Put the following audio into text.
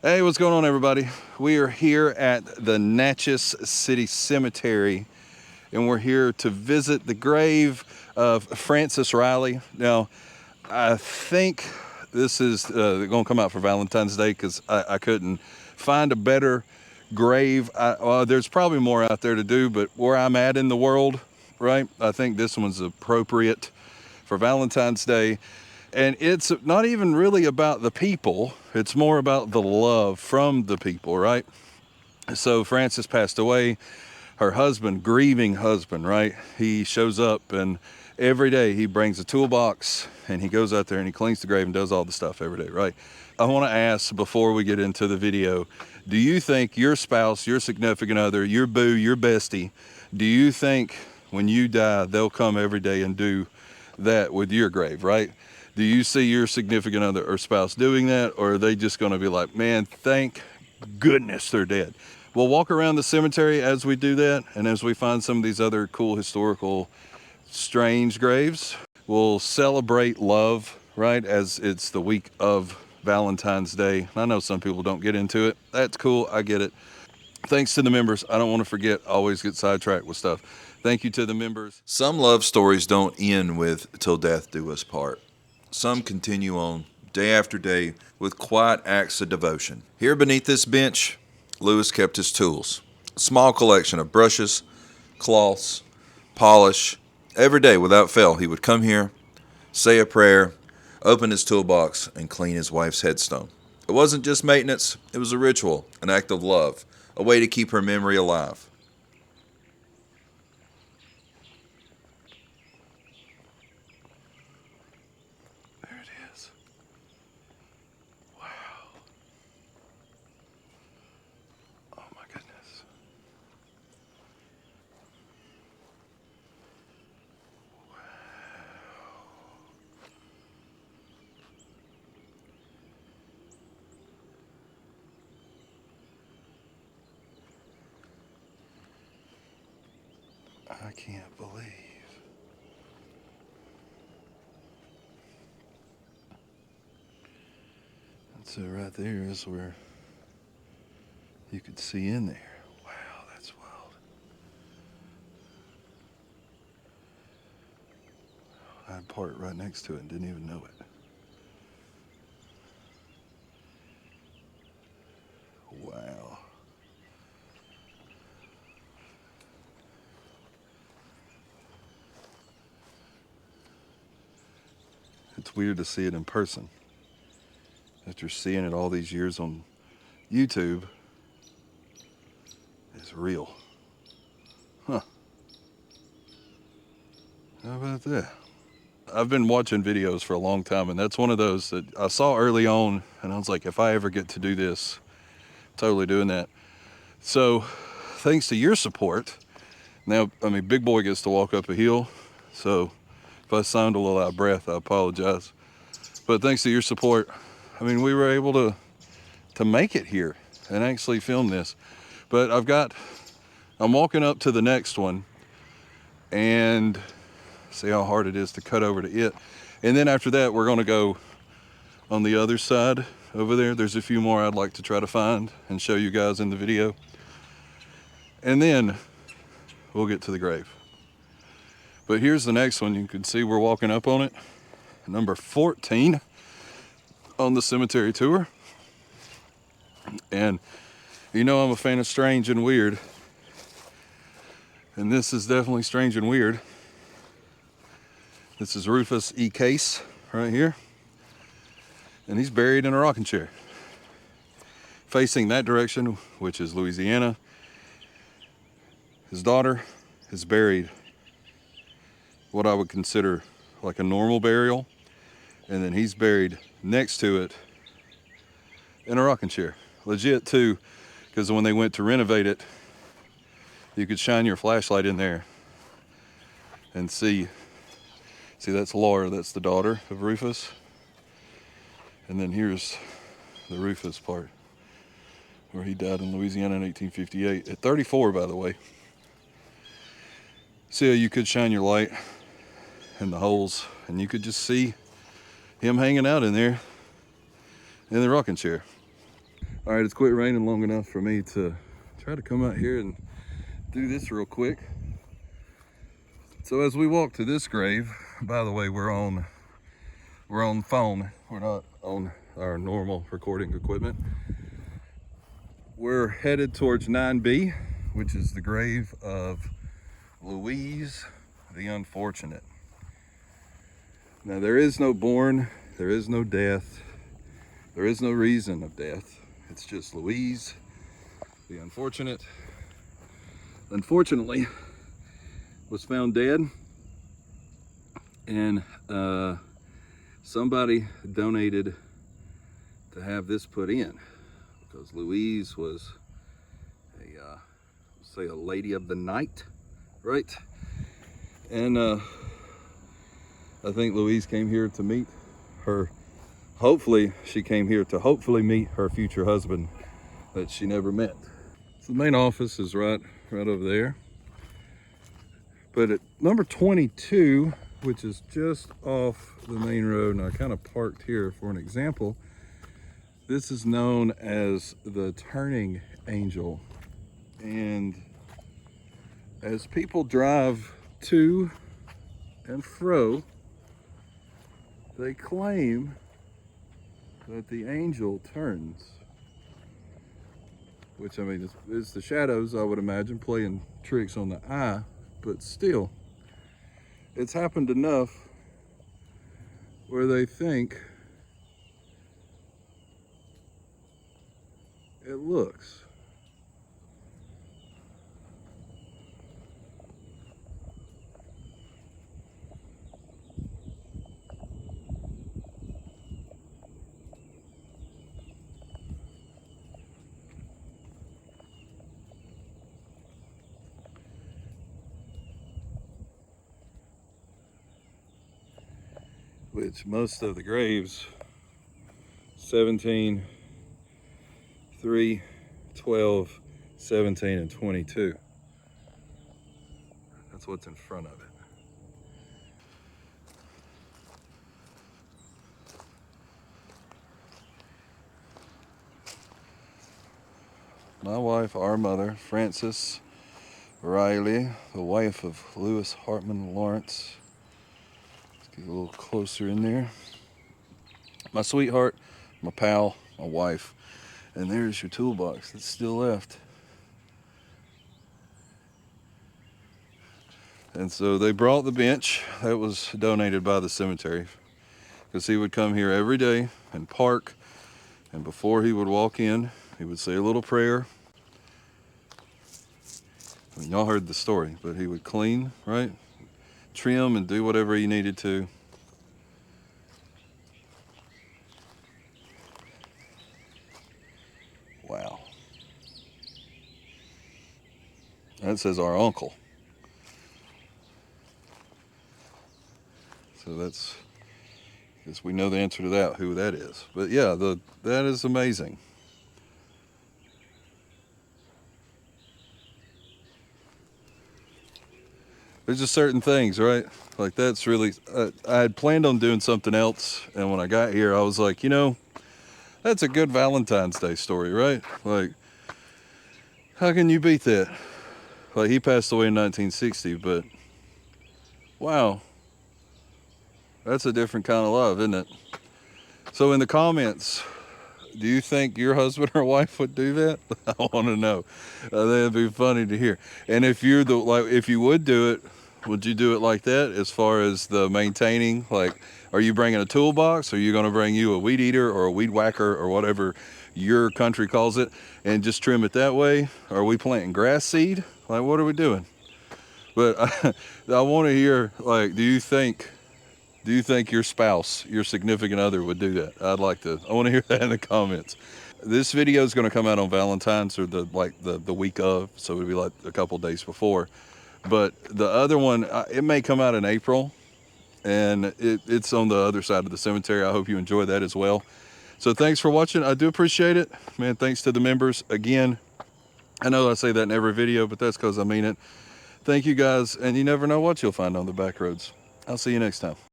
Hey, what's going on, everybody? We are here at the Natchez City Cemetery, and we're here to visit the grave of Francis Riley. Now, I think this is going to come out for Valentine's Day because I couldn't find a better grave. There's probably more out there to do, but where I'm at in the world, right, I think this one's appropriate for Valentine's Day. And it's not even really about the people, it's more about the love from the people, right? So Frances passed away, her husband, grieving husband, right? He shows up and every day he brings a toolbox and he goes out there and he cleans the grave and does all the stuff every day, right? I want to ask before we get into the video, do you think your spouse, your significant other, your boo, your bestie, do you think when you die, they'll come every day and do that with your grave, right? Do you see your significant other or spouse doing that, or are they just going to be like, man, thank goodness they're dead? We'll walk around the cemetery as we do that, and as we find some of these other cool historical strange graves, we'll celebrate love, right, as it's the week of Valentine's Day. I know some people don't get into it. That's cool. I get it. Thanks to the members. I don't want to forget, I always get sidetracked with stuff. Thank you to the members. Some love stories don't end with "till death do us part." Some continue on day after day with quiet acts of devotion. Here beneath this bench, Lewis kept his tools. A small collection of brushes, cloths, polish. Every day without fail, he would come here, say a prayer, open his toolbox, and clean his wife's headstone. It wasn't just maintenance, it was a ritual, an act of love, a way to keep her memory alive. There it is. Wow. Oh my goodness. I can't believe. So right there is where you could see in there. Wow, that's wild. I had part right next to it and didn't even know it. Wow. It's weird to see it in person. After seeing it all these years on YouTube, it's real. Huh. How about that? I've been watching videos for a long time, and that's one of those that I saw early on, and I was like, if I ever get to do this, totally doing that. So, thanks to your support, now, I mean, Big Boy gets to walk up a hill, so if I sound a little out of breath, I apologize. But thanks to your support, I mean, we were able to make it here and actually film this. But I'm walking up to the next one, and see how hard it is to cut over to it. And then after that, we're gonna go on the other side over there. There's a few more I'd like to try to find and show you guys in the video. And then we'll get to the grave. But here's the next one. You can see we're walking up on it. Number 14 on the cemetery tour. And you know I'm a fan of strange and weird. And this is definitely strange and weird. This is Rufus E. Case right here. And he's buried in a rocking chair. Facing that direction, which is Louisiana, his daughter is buried what I would consider like a normal burial. And then he's buried next to it in a rocking chair. Legit too, because when they went to renovate it, you could shine your flashlight in there and see that's Laura, that's the daughter of Rufus. And then here's the Rufus part, where he died in Louisiana in 1858, at 34, by the way. See how you could shine your light in the holes, and you could just see him hanging out in there in the rocking chair. All right, it's quit raining long enough for me to try to come out here and do this real quick. So as we walk to this grave, by the way, we're on phone. We're not on our normal recording equipment. We're headed towards 9B, which is the grave of Louise the Unfortunate. Now, there is no born, there is no death, there is no reason of death. It's just Louise the Unfortunate, unfortunately, was found dead, and somebody donated to have this put in because Louise was a lady of the night, right? And I think Louise came here to meet her. Hopefully, she came here to meet her future husband that she never met. So the main office is right over there. But at number 22, which is just off the main road, and I kind of parked here for an example, this is known as the Turning Angel. And as people drive to and fro, they claim that the angel turns. Which, I mean, it's the shadows, I would imagine, playing tricks on the eye, but still, it's happened enough where they think it looks. Which most of the graves, 17, 3, 12, 17, and 22. That's what's in front of it. My wife, our mother, Frances Riley, the wife of Lewis Hartman Lawrence. Let's get a little closer in there. My sweetheart, my pal, my wife. And there's your toolbox that's still left. And so they brought the bench that was donated by the cemetery, because he would come here every day and park, and before he would walk in, he would say a little prayer. I mean, y'all heard the story, but he would clean, right? Trim and do whatever he needed to. Wow. That says our uncle. So that's, I guess we know the answer to that, who that is. But yeah, that is amazing. There's just certain things, right? Like that's really, I had planned on doing something else. And when I got here, I was like, that's a good Valentine's Day story, right? Like, how can you beat that? Like, he passed away in 1960, but wow, that's a different kind of love, isn't it? So in the comments, do you think your husband or wife would do that? I want to know. That'd be funny to hear. And if if you would do it, would you do it like that as far as the maintaining? Like, are you bringing a toolbox? Or are you going to bring you a weed eater or a weed whacker or whatever your country calls it and just trim it that way? Are we planting grass seed? Like, what are we doing? But I want to hear, like, do you think your spouse, your significant other would do that? I want to hear that in the comments. This video is going to come out on Valentine's or the week of, so it would be like a couple days before. But the other one, it may come out in April, and it's on the other side of the cemetery. I hope you enjoy that as well. So thanks for watching. I do appreciate it. Man, thanks to the members. Again, I know I say that in every video, but that's because I mean it. Thank you guys, and you never know what you'll find on the back roads. I'll see you next time.